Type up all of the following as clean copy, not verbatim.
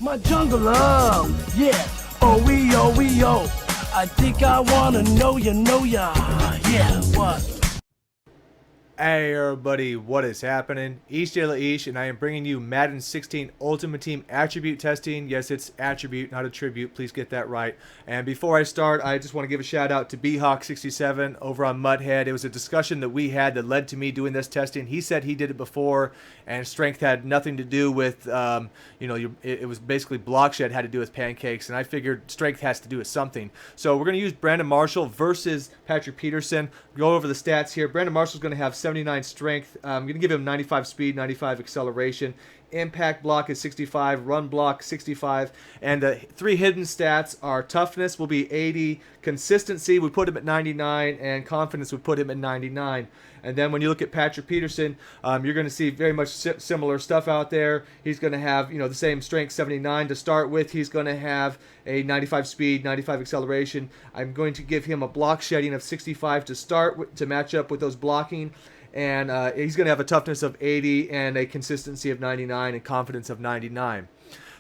My jungle love, yeah. Oh, we, I think I wanna know ya, yeah, what? Hey everybody, what is happening? Dela, and I am bringing you Madden 16 Ultimate Team attribute testing. Yes, it's attribute, not attribute. Please get that right. And before I start, I just want to give a shout out to BHawk67 over on Mudhead. It was a discussion that we had that led to me doing this testing. He said he did it before, and strength had nothing to do with, it was basically Blockshed had to do with pancakes, and I figured strength has to do with something. So we're going to use Brandon Marshall versus Patrick Peterson. Go over the stats here. Brandon Marshall's going to have 79 strength. I'm going to give him 95 speed, 95 acceleration. Impact block is 65, run block 65, and the three hidden stats are toughness will be 80, consistency we put him at 99, and confidence we put him at 99. And then when you look at Patrick Peterson, you're going to see very much similar stuff out there. He's going to have the same strength 79 to start with. He's going to have a 95 speed, 95 acceleration. I'm going to give him a block shedding of 65 to start to match up with those blocking. And he's going to have a toughness of 80 and a consistency of 99 and confidence of 99.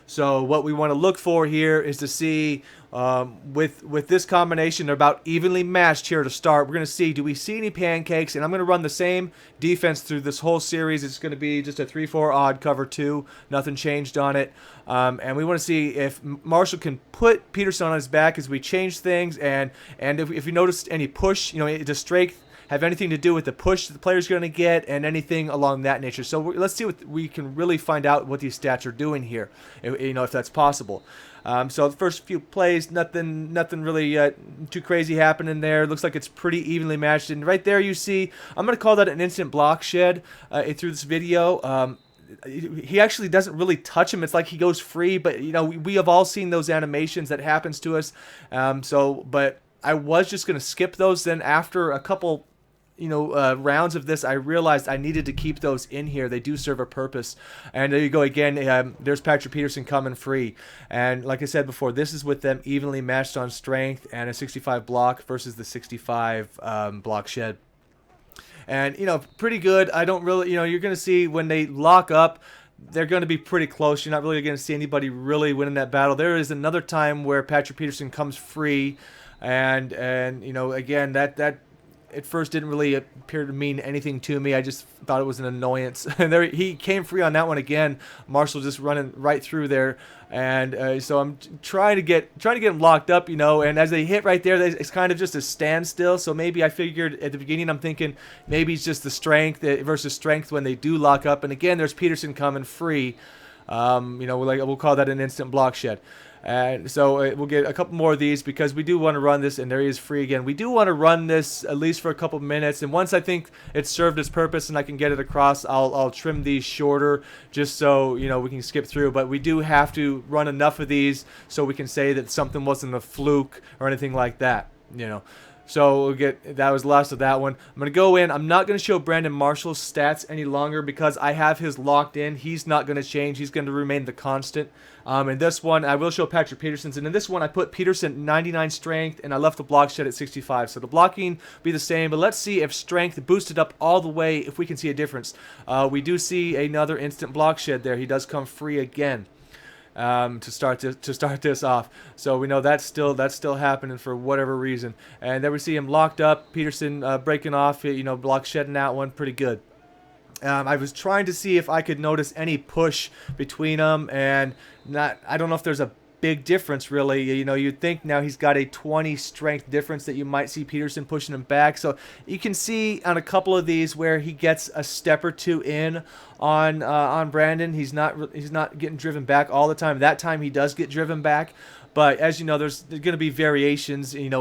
So what we want to look for here is to see with this combination, they're about evenly matched here to start. We're going to see, do we see any pancakes? And I'm going to run the same defense through this whole series. It's going to be just a 3-4 odd cover 2. Nothing changed on it. And we want to see if Marshall can put Peterson on his back as we change things. And if you notice any push, does strength have anything to do with the push the player's going to get and anything along that nature. So let's see what we can really find out what these stats are doing here, if that's possible. So the first few plays, nothing really too crazy happening there. Looks like it's pretty evenly matched. And right there you see, I'm going to call that an instant block shed through this video. He actually doesn't really touch him. It's like he goes free, but we have all seen those animations that happens to us. But I was just going to skip those. Then after a couple rounds of this, I realized I needed to keep those in here. They do serve a purpose. And there you go again. There's Patrick Peterson coming free. And like I said before, this is with them evenly matched on strength and a 65 block versus the 65 block shed. And, pretty good. I don't really, you're going to see when they lock up, they're going to be pretty close. You're not really going to see anybody really winning that battle. There is another time where Patrick Peterson comes free. And again, that at first didn't really appear to mean anything to me. I just thought it was an annoyance. And there he came free on that one again. Marshall just running right through there, and so I'm trying to get him locked up, And as they hit right there, it's kind of just a standstill. So maybe I figured at the beginning, I'm thinking maybe it's just the strength versus strength when they do lock up. And again, there's Peterson coming free. We'll call that an instant block shed. And so we'll get a couple more of these because we do want to run this, and there he is free again. We do want to run this at least for a couple minutes, and once I think it's served its purpose and I can get it across, I'll trim these shorter just so we can skip through. But we do have to run enough of these so we can say that something wasn't a fluke or anything like that. So that was the last of that one. I'm going to go in. I'm not going to show Brandon Marshall's stats any longer because I have his locked in. He's not going to change. He's going to remain the constant. In this one, I will show Patrick Peterson's. And in this one, I put Peterson 99 strength, and I left the block shed at 65. So the blocking be the same, but let's see if strength boosted up all the way, if we can see a difference. We do see another instant block shed there. He does come free again. To start this off, so we know that's still happening for whatever reason. And there we see him locked up. Peterson breaking off, block shedding that one pretty good. I was trying to see if I could notice any push between them, and I don't know if there's a big difference really. You'd think now he's got a 20 strength difference that you might see Peterson pushing him back. So you can see on a couple of these where he gets a step or two in on Brandon. He's not getting driven back all the time. That time he does get driven back. But as you know, there's going to be variations. And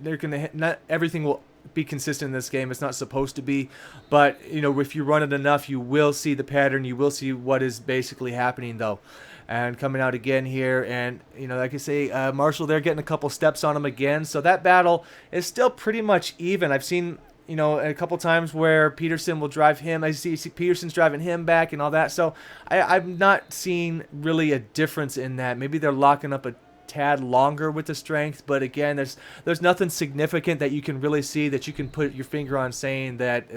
they're going to not everything will be consistent in this game. It's not supposed to be, but if you run it enough, you will see the pattern. You will see what is basically happening though. And coming out again here, and like I say, Marshall there getting a couple steps on him again. So that battle is still pretty much even. I've seen a couple times where Peterson will drive him. I see Peterson's driving him back and all that. So I'm not seeing really a difference in that. Maybe they're locking up tad longer with the strength, but again, there's nothing significant that you can really see that you can put your finger on saying that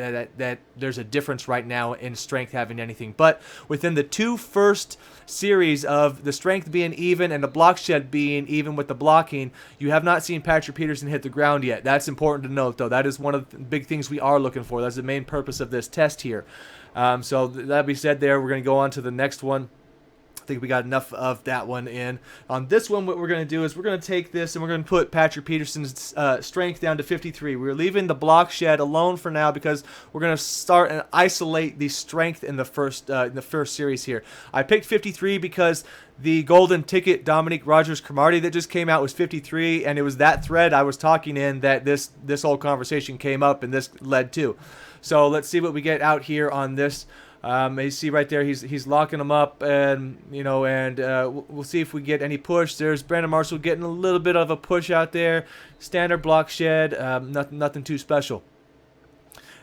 there's a difference right now in strength having anything. But within the two first series of the strength being even and the Blockshed being even with the blocking, you have not seen Patrick Peterson hit the ground yet. That's important to note, though. That is one of the big things we are looking for. That's the main purpose of this test here. So that being said there, we're going to go on to the next one. I think we got enough of that one in. On this one, what we're going to do is we're going to take this and we're going to put Patrick Peterson's strength down to 53. We're leaving the Blockshed alone for now because we're going to start and isolate the strength in the first series here. I picked 53 because the golden ticket Dominique Rogers-Cromartie that just came out was 53, and it was that thread I was talking in that this whole conversation came up and this led to. So let's see what we get out here on this. You see right there, he's locking them up, and we'll see if we get any push. There's Brandon Marshall getting a little bit of a push out there. Standard Blockshed, nothing too special.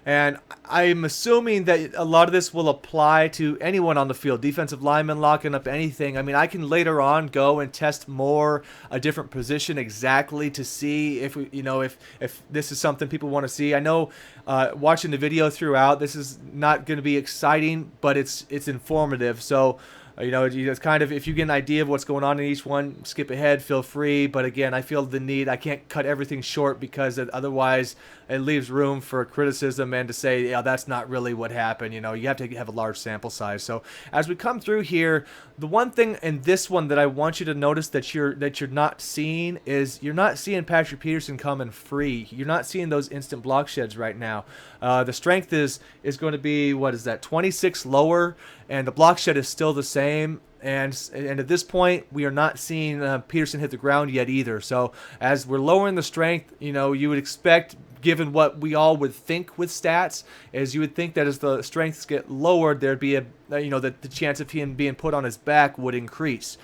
And I'm assuming that a lot of this will apply to anyone on the field. Defensive linemen locking up anything. I mean, I can later on go and test more a different position exactly to see if if this is something people want to see. I know watching the video throughout, this is not going to be exciting, but it's informative. So it's kind of, if you get an idea of what's going on in each one, skip ahead, feel free. But again, I feel the need. I can't cut everything short because otherwise it leaves room for criticism and to say, yeah, that's not really what happened. You have to have a large sample size. So as we come through here, the one thing in this one that I want you to notice that you're not seeing is you're not seeing Patrick Peterson coming free. You're not seeing those instant block sheds right now. The strength is going to be, what is that, 26 lower, and the block shed is still the same. And at this point, we are not seeing Peterson hit the ground yet either. So as we're lowering the strength, you would expect, given what we all would think with stats, is you would think that as the strengths get lowered, there'd be that the chance of him being put on his back would increase.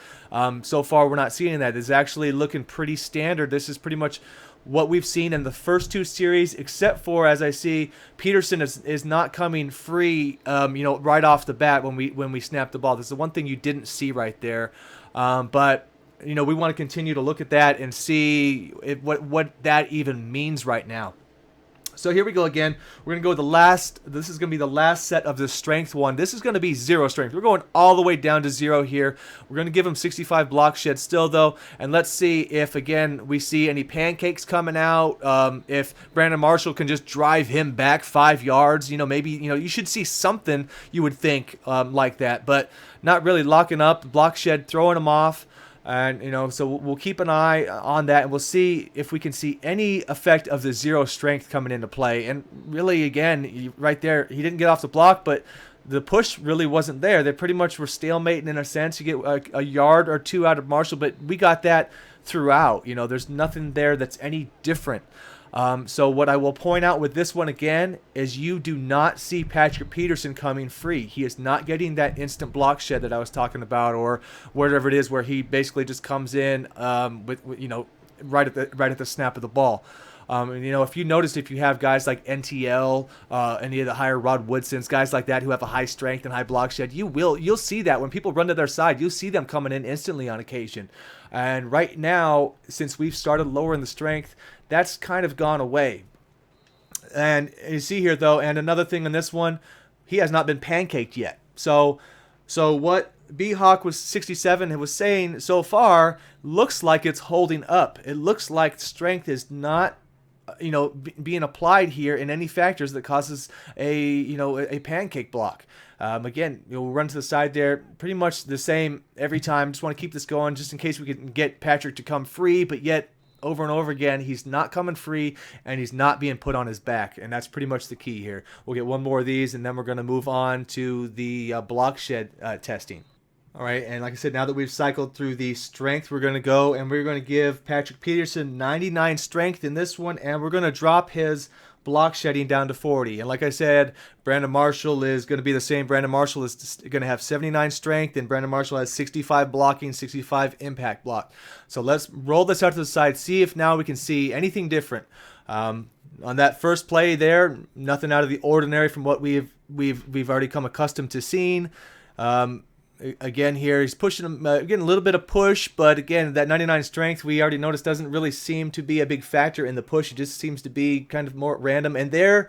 So far, we're not seeing that. It's actually looking pretty standard. This is pretty much what we've seen in the first two series, except for, as I see, Peterson is not coming free, right off the bat when we snap the ball. This is the one thing you didn't see right there. But we want to continue to look at that and see what that even means right now. So here we go again. We're going to go with the last. This is going to be the last set of the strength one. This is going to be 0 strength. We're going all the way down to 0 here. We're going to give him 65 block shed still, though. And let's see if, again, we see any pancakes coming out. If Brandon Marshall can just drive him back 5 yards. Maybe, you should see something, you would think, like that. But not really locking up. Block shed throwing him off. And, so we'll keep an eye on that, and we'll see if we can see any effect of the 0 strength coming into play. And really, again, right there, he didn't get off the block, but the push really wasn't there. They pretty much were stalemating in a sense. You get a yard or two out of Marshall, but we got that throughout. There's nothing there that's any different. So what I will point out with this one again is you do not see Patrick Peterson coming free. He is not getting that instant block shed that I was talking about, or whatever it is where he basically just comes in with right at the snap of the ball. If you notice, if you have guys like NTL, any of the higher Rod Woodsons, guys like that who have a high strength and high block shed, you'll see that when people run to their side, you'll see them coming in instantly on occasion. And right now, since we've started lowering the strength, that's kind of gone away. And you see here, though, and another thing on this one, he has not been pancaked yet. So what B-Hawk was 67 and was saying so far looks like it's holding up. It looks like strength is not being applied here in any factors that causes a pancake block. Again, we'll run to the side there, pretty much the same every time. Just want to keep this going just in case we can get Patrick to come free, but yet over and over again, he's not coming free and he's not being put on his back, and that's pretty much the key here. We'll get one more of these, and then we're going to move on to the block shed testing. All right, and like I said, now that we've cycled through the strength, we're going to go and we're going to give Patrick Peterson 99 strength in this one, and we're going to drop his block shedding down to 40. And like I said, Brandon Marshall is going to be the same. Brandon Marshall is going to have 79 strength, and Brandon Marshall has 65 blocking, 65 impact block. So let's roll this out to the side, see if now we can see anything different. On that first play there, nothing out of the ordinary from what we've already come accustomed to seeing. again here, he's pushing him, getting a little bit of push, but again, that 99 strength, we already noticed, doesn't really seem to be a big factor in the push. It just seems to be kind of more random. And there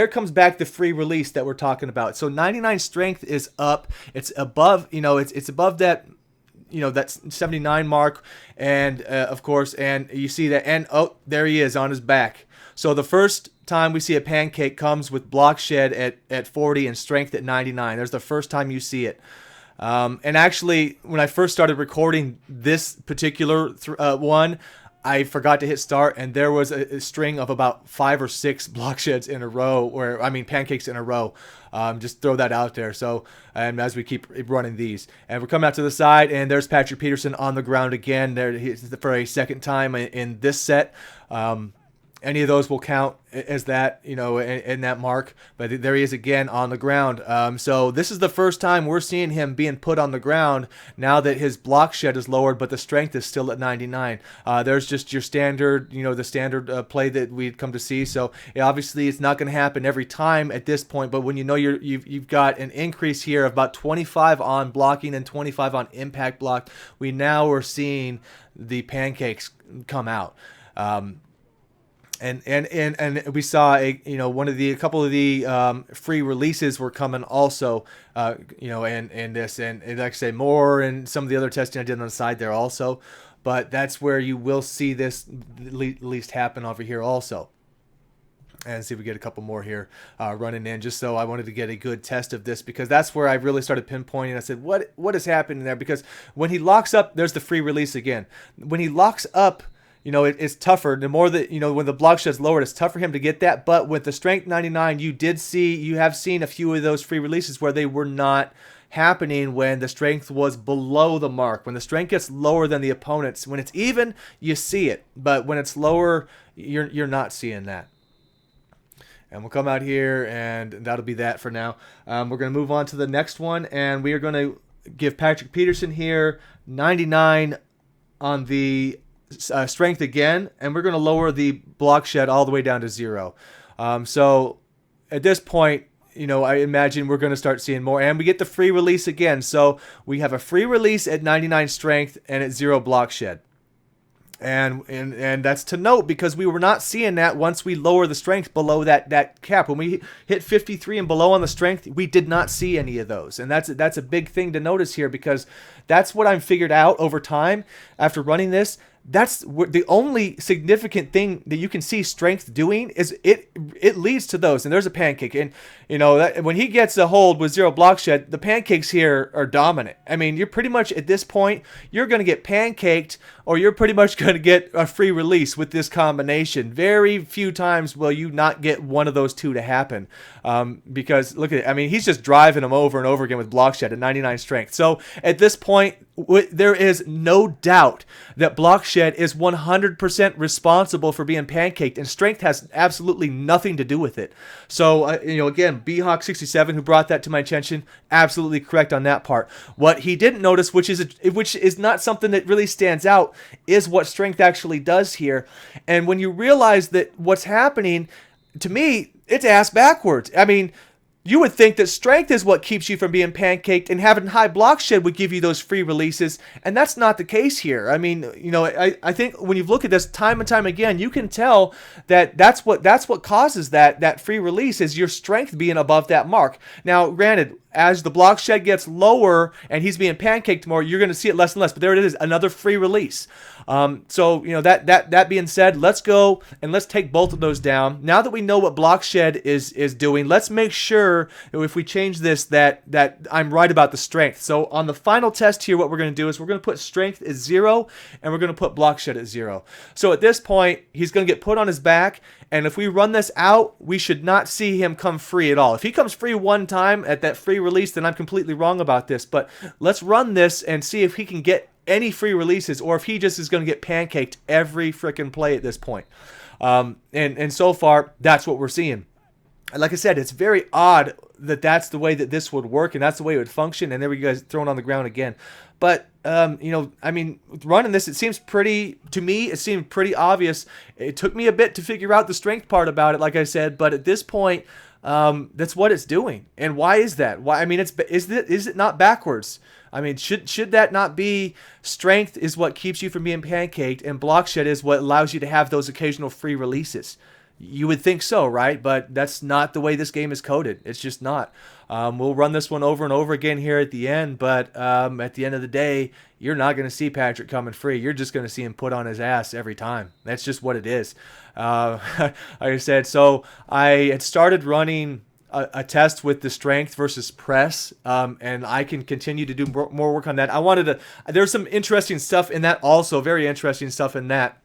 comes back the free release that we're talking about. So 99 strength is up. It's above, it's above that, that 79 mark. And of course, and you see that, and oh, there he is on his back. So the first time we see a pancake comes with Blockshed at 40 and strength at 99. There's the first time you see it. And actually, when I first started recording this particular one, I forgot to hit start, and there was a string of about 5 or 6 Blocksheds in a row, pancakes in a row. Just throw that out there. So, and as we keep running these, and we're coming out to the side, and there's Patrick Peterson on the ground again. There for a second time in this set. Any of those will count as that, in that mark. But there he is again on the ground. So this is the first time we're seeing him being put on the ground now that his Blockshed is lowered, but the strength is still at 99. There's just your standard, the standard play that we'd come to see. So obviously it's not going to happen every time at this point. But when you've got an increase here of about 25 on blocking and 25 on impact block, we now are seeing the pancakes come out. And we saw a couple of the free releases were coming also, and this and like I say, more and some of the other testing I did on the side there also, but that's where you will see this at least happen over here also. And see if we get a couple more here running in, just so I wanted to get a good test of this, because that's where I really started pinpointing. I said, what is happening there? Because when he locks up, there's the free release again. When he locks up, it's tougher. The more that, when the Blockshed's lowered, it's tough for him to get that. But with the strength 99, you have seen a few of those free releases where they were not happening when the strength was below the mark. When the strength gets lower than the opponent's, when it's even, you see it. But when it's lower, you're not seeing that. And we'll come out here, and that'll be that for now. We're going to move on to the next one, and we are going to give Patrick Peterson here 99 on the strength again, and we're going to lower the Blockshed all the way down to 0. So at this point, I imagine we're going to start seeing more, and we get the free release again. So we have a free release at 99 strength and at 0 Blockshed. And that's to note, because we were not seeing that once we lower the strength below that cap. When we hit 53 and below on the strength, we did not see any of those. And that's a big thing to notice here, because that's what I've figured out over time after running this. That's the only significant thing that you can see strength doing is it leads to those. And there's a pancake, and that when he gets a hold with 0 Blockshed, the pancakes here are dominant. I mean, you're pretty much at this point, you're going to get pancaked, or you're pretty much going to get a free release with this combination. Very few times will you not get one of those two to happen, because look at it. I mean, he's just driving them over and over again with Blockshed at 99 strength. So at this point, there is no doubt that Blockshed is 100% responsible for being pancaked, and strength has absolutely nothing to do with it. So, again, BHawk67, who brought that to my attention, absolutely correct on that part. What he didn't notice, which is not something that really stands out, is what strength actually does here. And when you realize that what's happening, to me, it's ass backwards. I mean, you would think that strength is what keeps you from being pancaked, and having high Blockshed would give you those free releases, and that's not the case here. I mean, I think when you look at this time and time again, you can tell that that's what causes that free release, is your strength being above that mark. Now, granted, as the Blockshed gets lower and he's being pancaked more, you're going to see it less and less. But there it is, another free release. So that being said, let's go and let's take both of those down. Now that we know what Blockshed is doing, let's make sure if we change this that I'm right about the strength. So on the final test here, what we're going to do is we're going to put strength at 0, and we're going to put Blockshed at 0. So at this point, he's going to get put on his back, and if we run this out, we should not see him come free at all. If he comes free one time at that free release, then I'm completely wrong about this. But let's run this and see if he can get any free releases, or if he just is going to get pancaked every freaking play at this point. And so far, that's what we're seeing. Like I said, it's very odd that that's the way that this would work, and that's the way it would function. And there we go, thrown on the ground again. But I mean, running this, it seems pretty obvious. It took me a bit to figure out the strength part about it, like I said, but at this point, that's what it's doing. And why is that? Why? I mean, is it not backwards? I mean, should that not be strength is what keeps you from being pancaked, and Blockshed is what allows you to have those occasional free releases? You would think so, right? But that's not the way this game is coded. It's just not. We'll run this one over and over again here at the end, but at the end of the day, you're not going to see Patrick coming free. You're just going to see him put on his ass every time. That's just what it is. Like I said, so I had started running a test with the strength versus press, and I can continue to do more work on that. I wanted to. There's some interesting stuff in that, also very interesting stuff in that.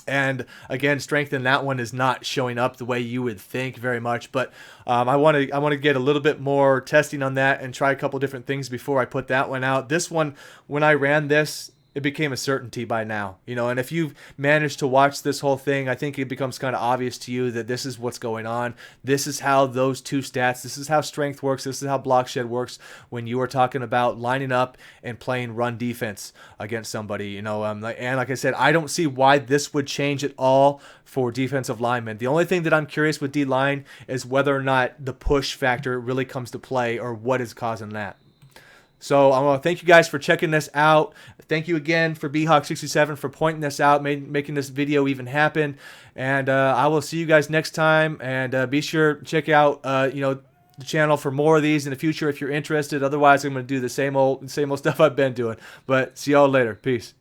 And again, strength in that one is not showing up the way you would think very much. But I want to get a little bit more testing on that and try a couple different things before I put that one out. This one, when I ran this, it became a certainty by now, you know. And if you've managed to watch this whole thing, I think it becomes kind of obvious to you that this is what's going on. This is how those two stats, this is how strength works, this is how Blockshed works when you are talking about lining up and playing run defense against somebody, you know. And like I said, I don't see why this would change at all for defensive linemen. The only thing that I'm curious with D-line is whether or not the push factor really comes to play, or what is causing that. So I want to thank you guys for checking this out. Thank you again for BHawk67 for pointing this out, making this video even happen. And I will see you guys next time. And be sure to check out the channel for more of these in the future if you're interested. Otherwise, I'm going to do the same old stuff I've been doing. But see y'all later. Peace.